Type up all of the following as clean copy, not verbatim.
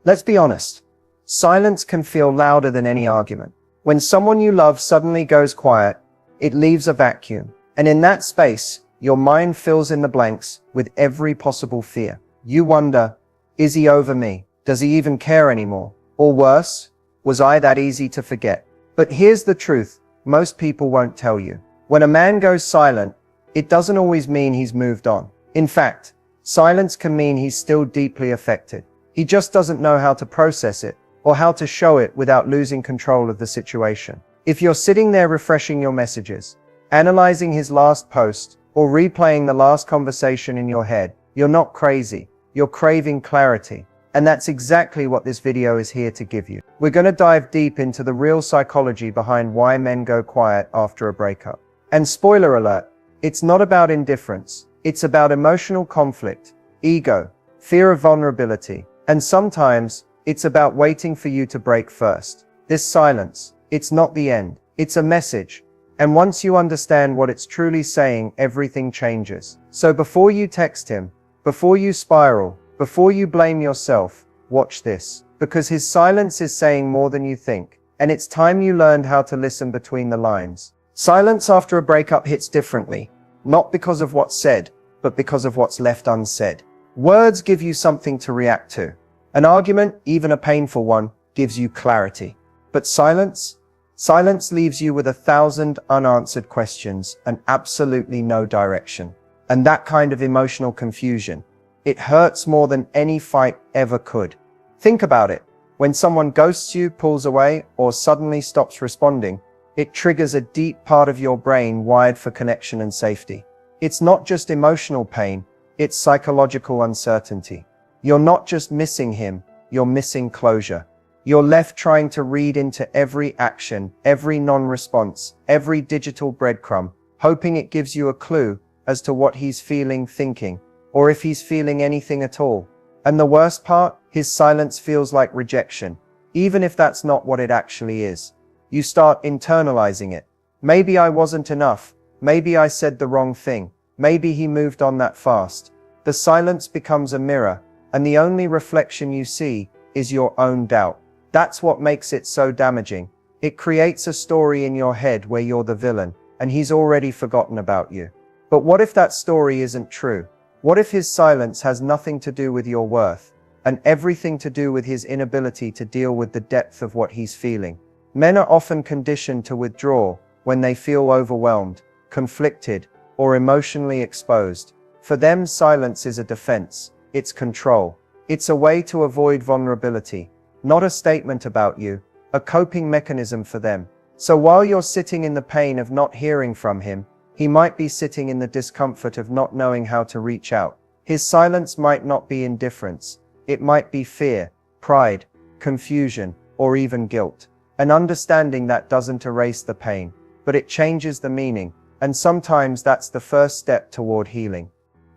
Let's be honest. Silence can feel louder than any argument. When someone you love suddenly goes quiet, it leaves a vacuum. And in that space, your mind fills in the blanks with every possible fear. You wonder, is he over me? Does he even care anymore? Or worse, was I that easy to forget? But here's the truth, most people won't tell you. When a man goes silent, it doesn't always mean he's moved on. In fact, silence can mean he's still deeply affected. He just doesn't know how to process it, or how to show it without losing control of the situation. If you're sitting there refreshing your messages, analyzing his last post, or replaying the last conversation in your head, you're not crazy, you're craving clarity. And that's exactly what this video is here to give you. We're going to dive deep into the real psychology behind why men go quiet after a breakup. And spoiler alert, it's not about indifference. It's about emotional conflict, ego, fear of vulnerability, and sometimes it's about waiting for you to break first. This silence, it's not the end. It's a message. And once you understand what it's truly saying, everything changes. So before you text him, before you spiral, before you blame yourself, watch this. Because his silence is saying more than you think. And it's time you learned how to listen between the lines. Silence after a breakup hits differently. Not because of what's said, but because of what's left unsaid. Words give you something to react to. An argument, even a painful one, gives you clarity. But silence leaves you with 1,000 unanswered questions and absolutely no direction. And that kind of emotional confusion, it hurts more than any fight ever could. Think about it. When someone ghosts you, pulls away, or suddenly stops responding, it triggers a deep part of your brain wired for connection and safety. It's not just emotional pain, it's psychological uncertainty. You're not just missing him, you're missing closure. You're left trying to read into every action, every non-response, every digital breadcrumb, hoping it gives you a clue as to what he's feeling, thinking, or if he's feeling anything at all. And the worst part, his silence feels like rejection, even if that's not what it actually is. You start internalizing it. Maybe I wasn't enough. Maybe I said the wrong thing. Maybe he moved on that fast. The silence becomes a mirror, and the only reflection you see is your own doubt. That's what makes it so damaging. It creates a story in your head where you're the villain, and he's already forgotten about you. But what if that story isn't true? What if his silence has nothing to do with your worth, and everything to do with his inability to deal with the depth of what he's feeling? Men are often conditioned to withdraw when they feel overwhelmed, conflicted, or emotionally exposed. For them, silence is a defense. It's control. It's a way to avoid vulnerability, not a statement about you, a coping mechanism for them. So while you're sitting in the pain of not hearing from him, he might be sitting in the discomfort of not knowing how to reach out. His silence might not be indifference. It might be fear, pride, confusion, or even guilt. And understanding that doesn't erase the pain, but it changes the meaning. And sometimes that's the first step toward healing.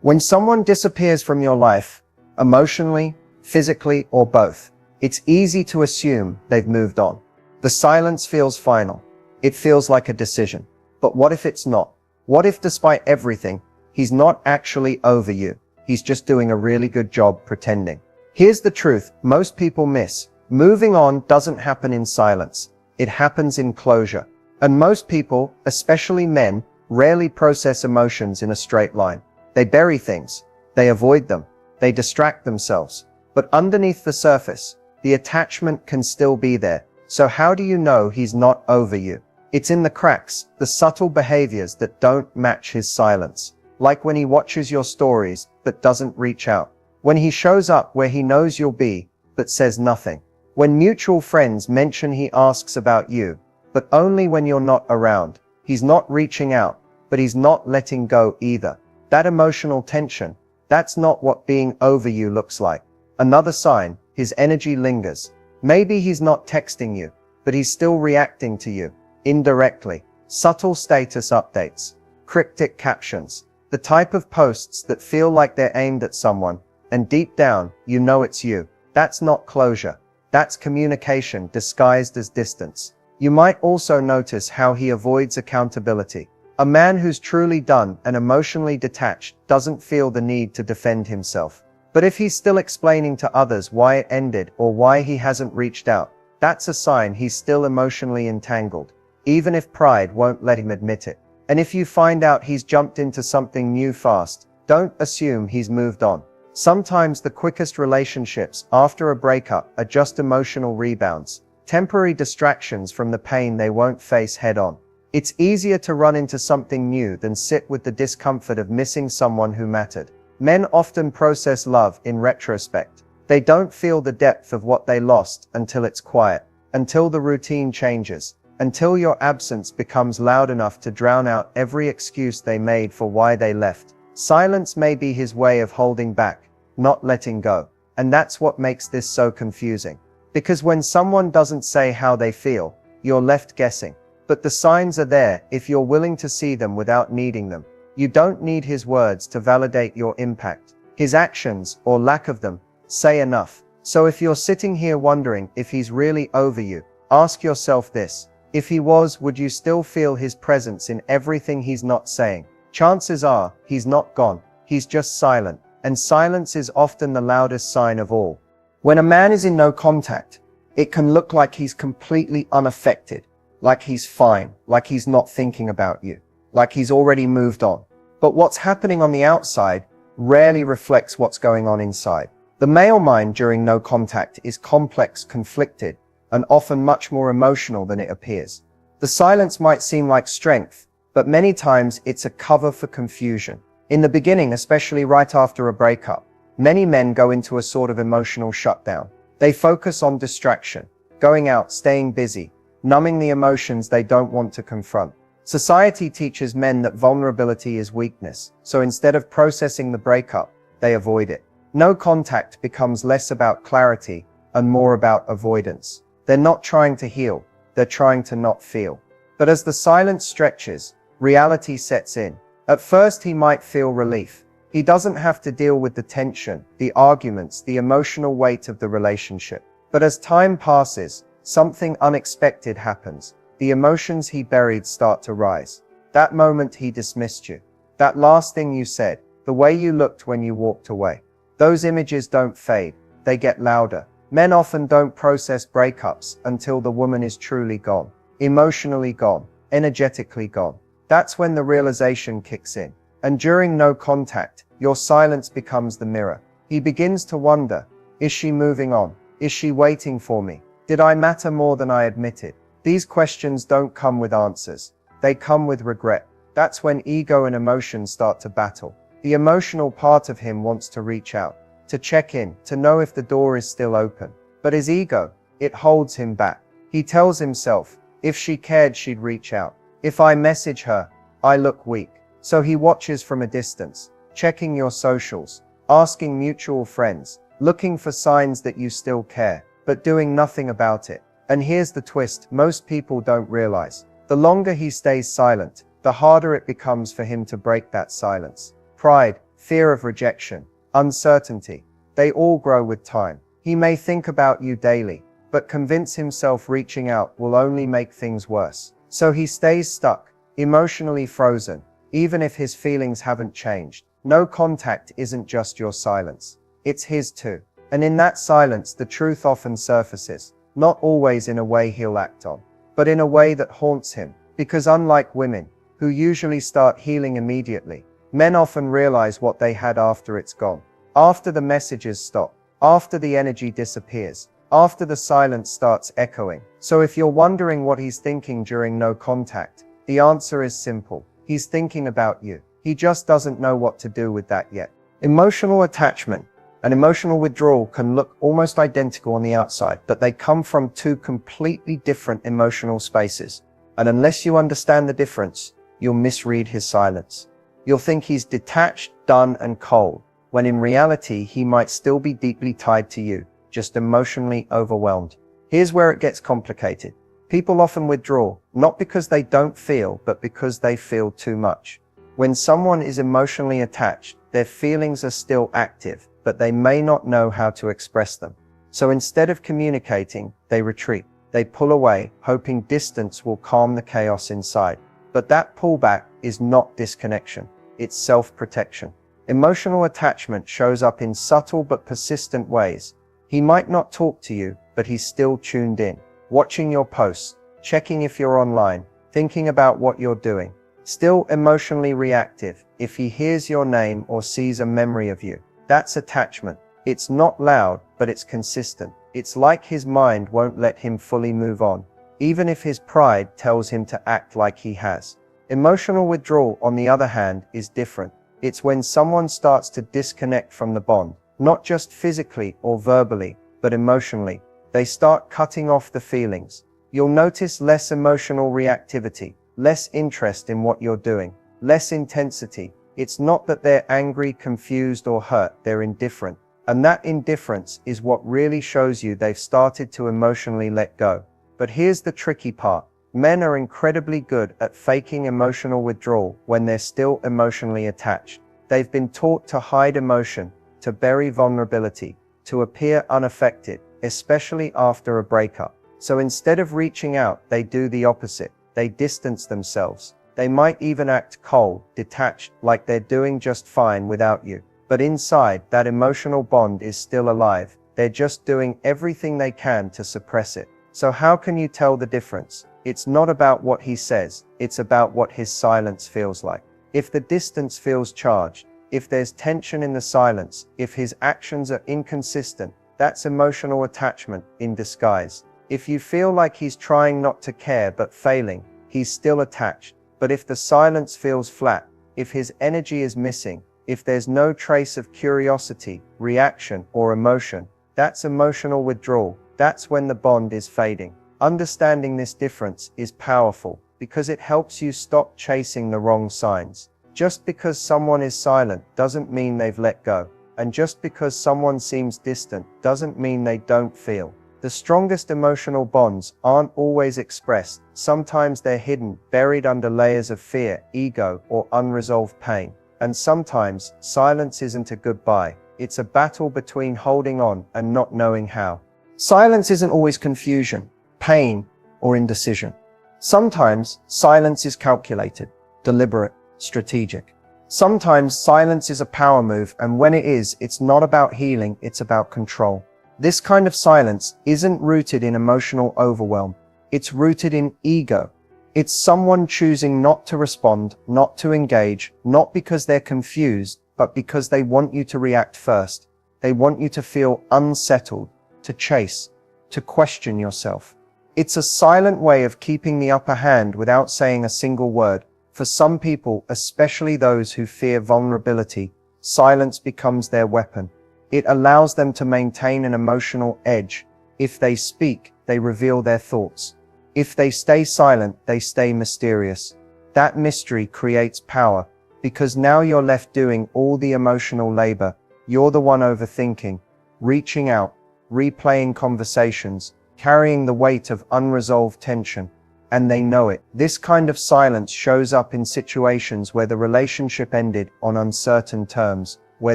When someone disappears from your life, emotionally, physically, or both, it's easy to assume they've moved on. The silence feels final. It feels like a decision. But what if it's not? What if, despite everything, he's not actually over you? He's just doing a really good job pretending. Here's the truth most people miss. Moving on doesn't happen in silence. It happens in closure. And most people, especially men, rarely process emotions in a straight line. They bury things. They avoid them. They distract themselves. But underneath the surface, the attachment can still be there. So how do you know he's not over you? It's in the cracks, the subtle behaviors that don't match his silence. Like when he watches your stories, but doesn't reach out. When he shows up where he knows you'll be, but says nothing. When mutual friends mention he asks about you, but only when you're not around. He's not reaching out, but he's not letting go either. That emotional tension, that's not what being over you looks like. Another sign, his energy lingers. Maybe he's not texting you, but he's still reacting to you. Indirectly. Subtle status updates. Cryptic captions. The type of posts that feel like they're aimed at someone, and deep down, you know it's you. That's not closure. That's communication disguised as distance. You might also notice how he avoids accountability. A man who's truly done and emotionally detached doesn't feel the need to defend himself. But if he's still explaining to others why it ended or why he hasn't reached out, that's a sign he's still emotionally entangled, even if pride won't let him admit it. And if you find out he's jumped into something new fast, don't assume he's moved on. Sometimes the quickest relationships after a breakup are just emotional rebounds, temporary distractions from the pain they won't face head on. It's easier to run into something new than sit with the discomfort of missing someone who mattered. Men often process love in retrospect. They don't feel the depth of what they lost until it's quiet, until the routine changes, until your absence becomes loud enough to drown out every excuse they made for why they left. Silence may be his way of holding back, not letting go. And that's what makes this so confusing. Because when someone doesn't say how they feel, you're left guessing. But the signs are there if you're willing to see them without needing them. You don't need his words to validate your impact. His actions, or lack of them, say enough. So if you're sitting here wondering if he's really over you, ask yourself this. If he was, would you still feel his presence in everything he's not saying? Chances are, he's not gone. He's just silent. And silence is often the loudest sign of all. When a man is in no contact, it can look like he's completely unaffected, like he's fine, like he's not thinking about you, like he's already moved on. But what's happening on the outside rarely reflects what's going on inside. The male mind during no contact is complex, conflicted, and often much more emotional than it appears. The silence might seem like strength, but many times it's a cover for confusion. In the beginning, especially right after a breakup, many men go into a sort of emotional shutdown. They focus on distraction, going out, staying busy, numbing the emotions they don't want to confront. Society teaches men that vulnerability is weakness, so instead of processing the breakup, they avoid it. No contact becomes less about clarity and more about avoidance. They're not trying to heal, they're trying to not feel. But as the silence stretches, reality sets in. At first he might feel relief. He doesn't have to deal with the tension, the arguments, the emotional weight of the relationship. But as time passes, something unexpected happens. The emotions he buried start to rise. That moment he dismissed you. That last thing you said. The way you looked when you walked away. Those images don't fade. They get louder. Men often don't process breakups until the woman is truly gone. Emotionally gone. Energetically gone. That's when the realization kicks in. And during no contact, your silence becomes the mirror. He begins to wonder, is she moving on? Is she waiting for me? Did I matter more than I admitted? These questions don't come with answers. They come with regret. That's when ego and emotion start to battle. The emotional part of him wants to reach out, to check in, to know if the door is still open. But his ego, it holds him back. He tells himself, if she cared, she'd reach out. If I message her, I look weak. So he watches from a distance, checking your socials, asking mutual friends, looking for signs that you still care, but doing nothing about it. And here's the twist most people don't realize. The longer he stays silent, the harder it becomes for him to break that silence. Pride, fear of rejection, uncertainty, they all grow with time. He may think about you daily, but convince himself reaching out will only make things worse. So he stays stuck, emotionally frozen, even if his feelings haven't changed. No contact isn't just your silence. It's his too. And in that silence, the truth often surfaces. Not always in a way he'll act on, but in a way that haunts him. Because unlike women, who usually start healing immediately, men often realize what they had after it's gone. After the messages stop. After the energy disappears. After the silence starts echoing. So if you're wondering what he's thinking during no contact, the answer is simple. He's thinking about you. He just doesn't know what to do with that yet. Emotional attachment and emotional withdrawal can look almost identical on the outside, but they come from two completely different emotional spaces. And unless you understand the difference, you'll misread his silence. You'll think he's detached, done, and cold, when in reality he might still be deeply tied to you, just emotionally overwhelmed. Here's where it gets complicated. People often withdraw, not because they don't feel, but because they feel too much. When someone is emotionally attached, their feelings are still active, but they may not know how to express them. So instead of communicating, they retreat. They pull away, hoping distance will calm the chaos inside. But that pullback is not disconnection. It's self-protection. Emotional attachment shows up in subtle but persistent ways. He might not talk to you, but he's still tuned in, watching your posts, checking if you're online, thinking about what you're doing. Still emotionally reactive if he hears your name or sees a memory of you. That's attachment. It's not loud, but it's consistent. It's like his mind won't let him fully move on, even if his pride tells him to act like he has. Emotional withdrawal, on the other hand, is different. It's when someone starts to disconnect from the bond, not just physically or verbally, but emotionally. They start cutting off the feelings. You'll notice less emotional reactivity, less interest in what you're doing, less intensity. It's not that they're angry, confused, or hurt, they're indifferent. And that indifference is what really shows you they've started to emotionally let go. But here's the tricky part. Men are incredibly good at faking emotional withdrawal when they're still emotionally attached. They've been taught to hide emotion, to bury vulnerability, to appear unaffected, especially after a breakup. So instead of reaching out, they do the opposite. They distance themselves. They might even act cold, detached, like they're doing just fine without you. But inside, that emotional bond is still alive. They're just doing everything they can to suppress it. So how can you tell the difference? It's not about what he says, it's about what his silence feels like. If the distance feels charged, if there's tension in the silence, if his actions are inconsistent, that's emotional attachment in disguise. If you feel like he's trying not to care but failing, he's still attached. But if the silence feels flat, if his energy is missing, if there's no trace of curiosity, reaction, or emotion, that's emotional withdrawal. That's when the bond is fading. Understanding this difference is powerful because it helps you stop chasing the wrong signs. Just because someone is silent doesn't mean they've let go. And just because someone seems distant doesn't mean they don't feel. The strongest emotional bonds aren't always expressed. Sometimes they're hidden, buried under layers of fear, ego, or unresolved pain. And sometimes silence isn't a goodbye. It's a battle between holding on and not knowing how. Silence isn't always confusion, pain, or indecision. Sometimes silence is calculated, deliberate, strategic. Sometimes silence is a power move, and when it is, it's not about healing, it's about control. This kind of silence isn't rooted in emotional overwhelm. It's rooted in ego. It's someone choosing not to respond, not to engage, not because they're confused, but because they want you to react first. They want you to feel unsettled, to chase, to question yourself. It's a silent way of keeping the upper hand without saying a single word. For some people, especially those who fear vulnerability, silence becomes their weapon. It allows them to maintain an emotional edge. If they speak, they reveal their thoughts. If they stay silent, they stay mysterious. That mystery creates power, because now you're left doing all the emotional labor. You're the one overthinking, reaching out, replaying conversations, carrying the weight of unresolved tension. And they know it. This kind of silence shows up in situations where the relationship ended on uncertain terms, where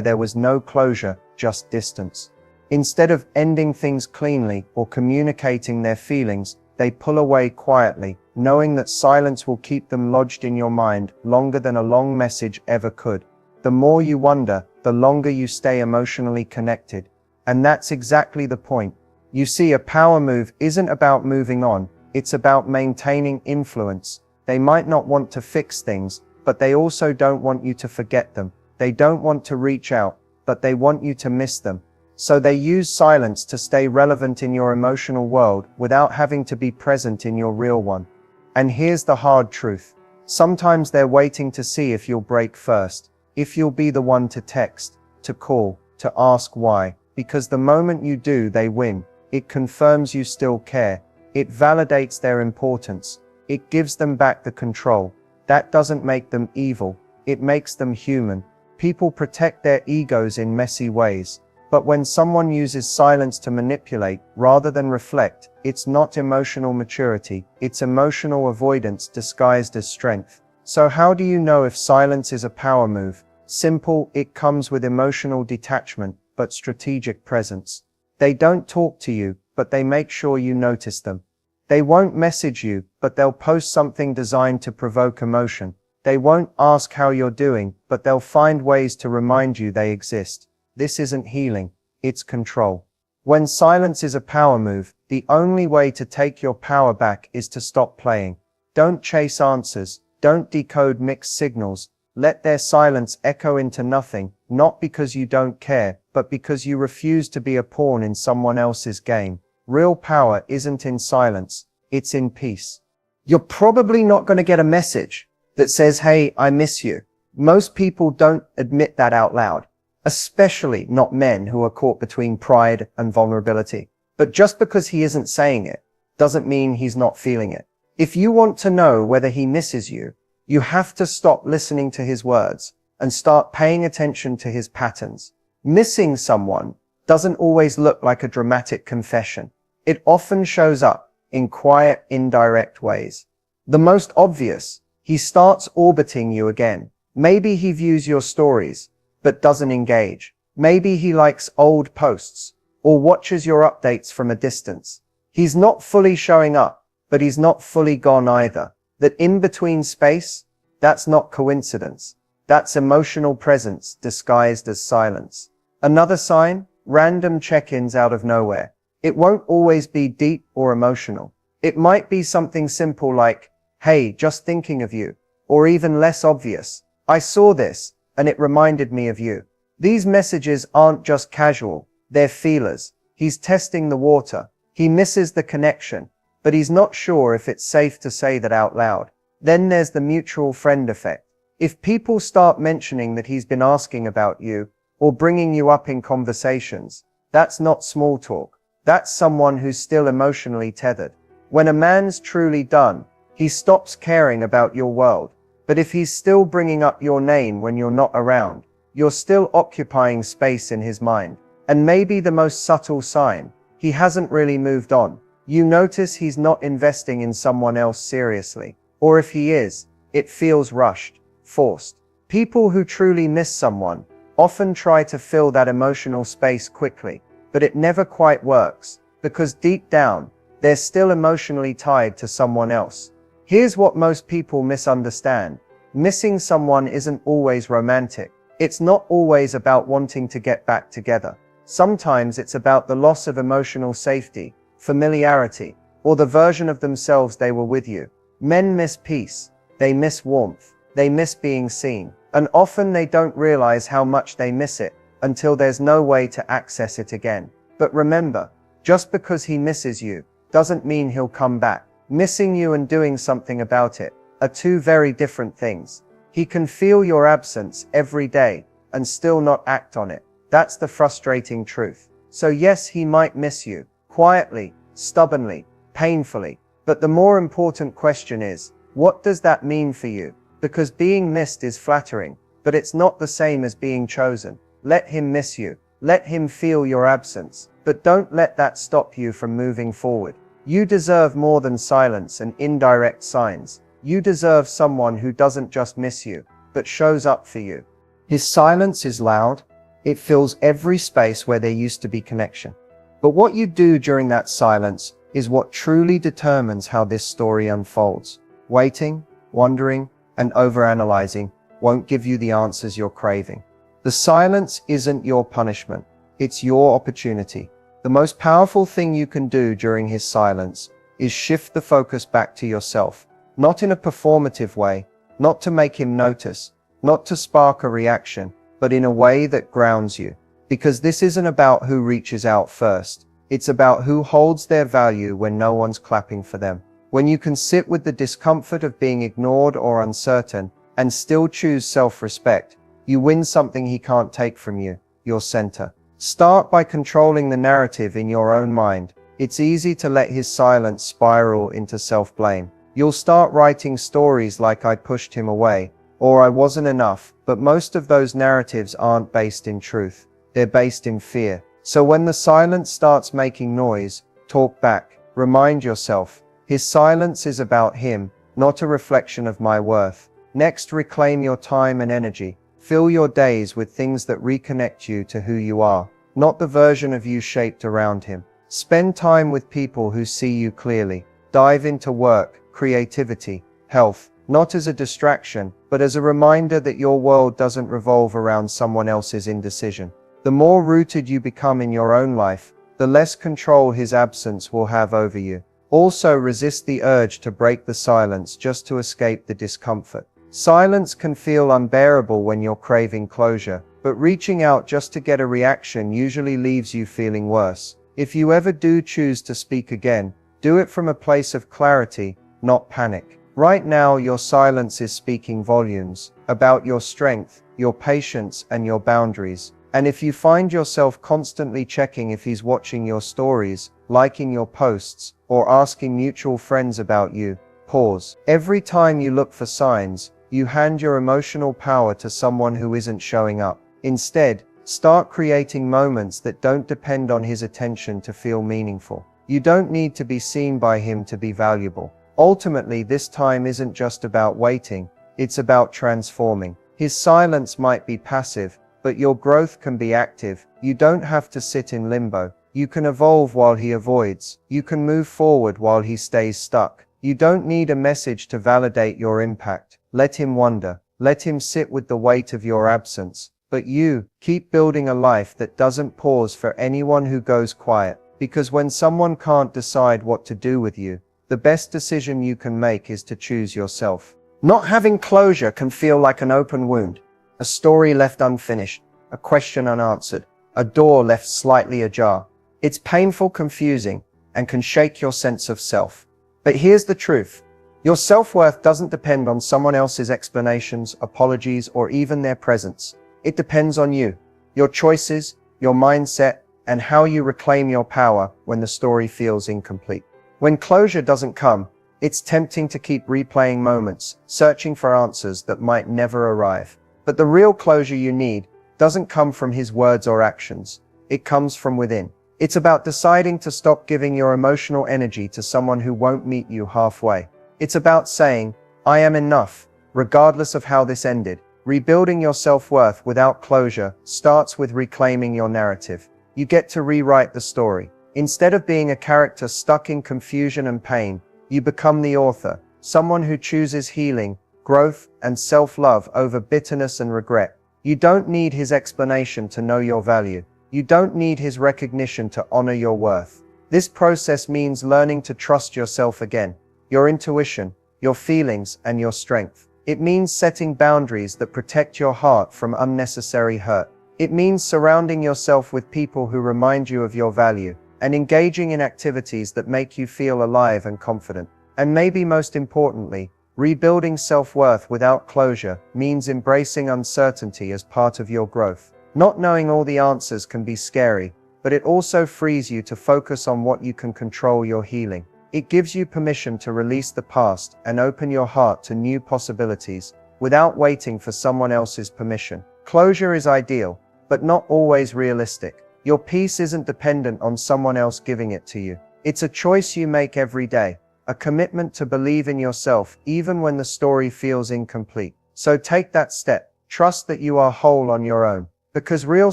there was no closure, just distance. Instead of ending things cleanly or communicating their feelings, they pull away quietly, knowing that silence will keep them lodged in your mind longer than a long message ever could. The more you wonder, the longer you stay emotionally connected. And that's exactly the point. You see, a power move isn't about moving on, it's about maintaining influence. They might not want to fix things, but they also don't want you to forget them. They don't want to reach out, but they want you to miss them. So they use silence to stay relevant in your emotional world without having to be present in your real one. And here's the hard truth. Sometimes they're waiting to see if you'll break first, if you'll be the one to text, to call, to ask why. Because the moment you do, they win. It confirms you still care. It validates their importance. It gives them back the control. That doesn't make them evil. It makes them human. People protect their egos in messy ways. But when someone uses silence to manipulate rather than reflect, it's not emotional maturity, it's emotional avoidance disguised as strength. So how do you know if silence is a power move? Simple, it comes with emotional detachment, but strategic presence. They don't talk to you, but they make sure you notice them. They won't message you, but they'll post something designed to provoke emotion. They won't ask how you're doing, but they'll find ways to remind you they exist. This isn't healing, it's control. When silence is a power move, the only way to take your power back is to stop playing. Don't chase answers, don't decode mixed signals, let their silence echo into nothing, not because you don't care, but because you refuse to be a pawn in someone else's game. Real power isn't in silence, it's in peace. You're probably not going to get a message that says, "Hey, I miss you." Most people don't admit that out loud, especially not men who are caught between pride and vulnerability. But just because he isn't saying it, doesn't mean he's not feeling it. If you want to know whether he misses you, you have to stop listening to his words and start paying attention to his patterns. Missing someone doesn't always look like a dramatic confession. It often shows up in quiet, indirect ways. The most obvious, he starts orbiting you again. Maybe he views your stories, but doesn't engage. Maybe he likes old posts or watches your updates from a distance. He's not fully showing up, but he's not fully gone either. That in-between space, that's not coincidence. That's emotional presence disguised as silence. Another sign, random check-ins out of nowhere. It won't always be deep or emotional. It might be something simple like, "Hey, just thinking of you," or even less obvious, "I saw this, and it reminded me of you." These messages aren't just casual, they're feelers. He's testing the water. He misses the connection, but he's not sure if it's safe to say that out loud. Then there's the mutual friend effect. If people start mentioning that he's been asking about you, or bringing you up in conversations, that's not small talk. That's someone who's still emotionally tethered. When a man's truly done, he stops caring about your world. But if he's still bringing up your name when you're not around, you're still occupying space in his mind. And maybe the most subtle sign, he hasn't really moved on. You notice he's not investing in someone else seriously. Or if he is, it feels rushed, forced. People who truly miss someone often try to fill that emotional space quickly, but it never quite works, because deep down, they're still emotionally tied to someone else. Here's what most people misunderstand. Missing someone isn't always romantic. It's not always about wanting to get back together. Sometimes it's about the loss of emotional safety, familiarity, or the version of themselves they were with you. Men miss peace. They miss warmth. They miss being seen. And often they don't realize how much they miss it until there's no way to access it again. But remember, just because he misses you doesn't mean he'll come back. Missing you and doing something about it are two very different things. He can feel your absence every day and still not act on it. That's the frustrating truth. So yes, he might miss you, quietly, stubbornly, painfully. But the more important question is, what does that mean for you? Because being missed is flattering, but it's not the same as being chosen. Let him miss you. Let him feel your absence. But don't let that stop you from moving forward. You deserve more than silence and indirect signs. You deserve someone who doesn't just miss you, but shows up for you. His silence is loud. It fills every space where there used to be connection. But what you do during that silence is what truly determines how this story unfolds. Waiting, wondering, and overanalyzing won't give you the answers you're craving. The silence isn't your punishment. It's your opportunity. The most powerful thing you can do during his silence is shift the focus back to yourself. Not in a performative way, not to make him notice, not to spark a reaction, but in a way that grounds you. Because this isn't about who reaches out first. It's about who holds their value when no one's clapping for them. When you can sit with the discomfort of being ignored or uncertain and still choose self-respect, you win something he can't take from you, your center. Start by controlling the narrative in your own mind. It's easy to let his silence spiral into self-blame. You'll start writing stories like "I pushed him away," or "I wasn't enough," but most of those narratives aren't based in truth. They're based in fear. So when the silence starts making noise, talk back. Remind yourself, his silence is about him, not a reflection of my worth. Next, reclaim your time and energy. Fill your days with things that reconnect you to who you are, not the version of you shaped around him. Spend time with people who see you clearly. Dive into work, creativity, health, not as a distraction, but as a reminder that your world doesn't revolve around someone else's indecision. The more rooted you become in your own life, the less control his absence will have over you. Also, resist the urge to break the silence just to escape the discomfort. Silence can feel unbearable when you're craving closure, but reaching out just to get a reaction usually leaves you feeling worse. If you ever do choose to speak again, do it from a place of clarity, not panic. Right now, your silence is speaking volumes about your strength, your patience, and your boundaries. And if you find yourself constantly checking if he's watching your stories, liking your posts, or asking mutual friends about you, pause. Every time you look for signs, you hand your emotional power to someone who isn't showing up. Instead, start creating moments that don't depend on his attention to feel meaningful. You don't need to be seen by him to be valuable. Ultimately, this time isn't just about waiting, it's about transforming. His silence might be passive, but your growth can be active. You don't have to sit in limbo. You can evolve while he avoids. You can move forward while he stays stuck. You don't need a message to validate your impact. Let him wonder. Let him sit with the weight of your absence. But you, keep building a life that doesn't pause for anyone who goes quiet. Because when someone can't decide what to do with you, the best decision you can make is to choose yourself. Not having closure can feel like an open wound. A story left unfinished. A question unanswered. A door left slightly ajar. It's painful, confusing, and can shake your sense of self. But here's the truth. Your self-worth doesn't depend on someone else's explanations, apologies, or even their presence. It depends on you, your choices, your mindset, and how you reclaim your power when the story feels incomplete. When closure doesn't come, it's tempting to keep replaying moments, searching for answers that might never arrive. But the real closure you need doesn't come from his words or actions. It comes from within. It's about deciding to stop giving your emotional energy to someone who won't meet you halfway. It's about saying, I am enough, regardless of how this ended. Rebuilding your self-worth without closure starts with reclaiming your narrative. You get to rewrite the story. Instead of being a character stuck in confusion and pain, you become the author, someone who chooses healing, growth, and self-love over bitterness and regret. You don't need his explanation to know your value. You don't need his recognition to honor your worth. This process means learning to trust yourself again, your intuition, your feelings, and your strength. It means setting boundaries that protect your heart from unnecessary hurt. It means surrounding yourself with people who remind you of your value, and engaging in activities that make you feel alive and confident. And maybe most importantly, rebuilding self-worth without closure means embracing uncertainty as part of your growth. Not knowing all the answers can be scary, but it also frees you to focus on what you can control: your healing. It gives you permission to release the past and open your heart to new possibilities without waiting for someone else's permission. Closure is ideal, but not always realistic. Your peace isn't dependent on someone else giving it to you. It's a choice you make every day, a commitment to believe in yourself even when the story feels incomplete. So take that step. Trust that you are whole on your own. Because real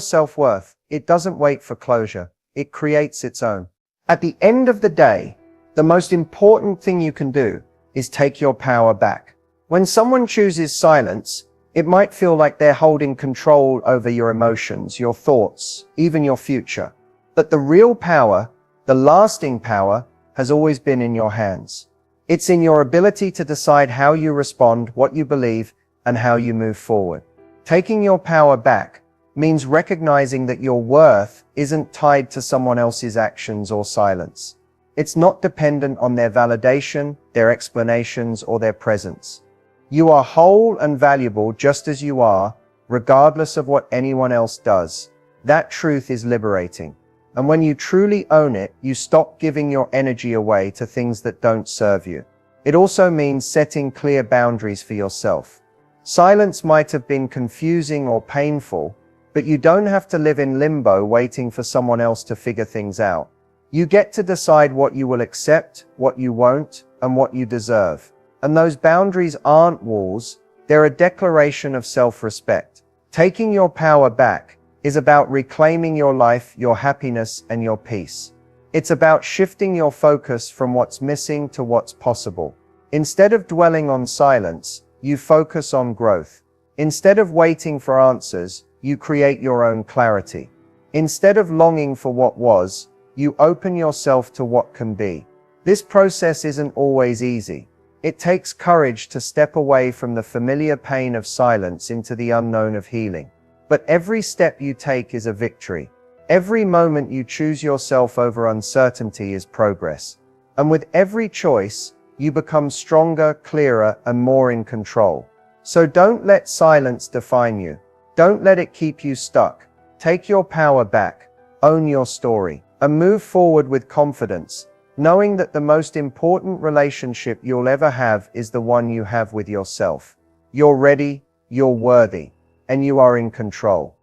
self-worth, it doesn't wait for closure. It creates its own. At the end of the day, the most important thing you can do is take your power back. When someone chooses silence, it might feel like they're holding control over your emotions, your thoughts, even your future. But the real power, the lasting power, has always been in your hands. It's in your ability to decide how you respond, what you believe, and how you move forward. Taking your power back means recognizing that your worth isn't tied to someone else's actions or silence. It's not dependent on their validation, their explanations, or their presence. You are whole and valuable just as you are, regardless of what anyone else does. That truth is liberating. And when you truly own it, you stop giving your energy away to things that don't serve you. It also means setting clear boundaries for yourself. Silence might have been confusing or painful, but you don't have to live in limbo waiting for someone else to figure things out. You get to decide what you will accept, what you won't, and what you deserve. And those boundaries aren't walls, they're a declaration of self-respect. Taking your power back is about reclaiming your life, your happiness, and your peace. It's about shifting your focus from what's missing to what's possible. Instead of dwelling on silence, you focus on growth. Instead of waiting for answers, you create your own clarity. Instead of longing for what was, you open yourself to what can be. This process isn't always easy. It takes courage to step away from the familiar pain of silence into the unknown of healing. But every step you take is a victory. Every moment you choose yourself over uncertainty is progress. And with every choice, you become stronger, clearer, and more in control. So don't let silence define you. Don't let it keep you stuck. Take your power back, own your story, and move forward with confidence, knowing that the most important relationship you'll ever have is the one you have with yourself. You're ready, you're worthy, and you are in control.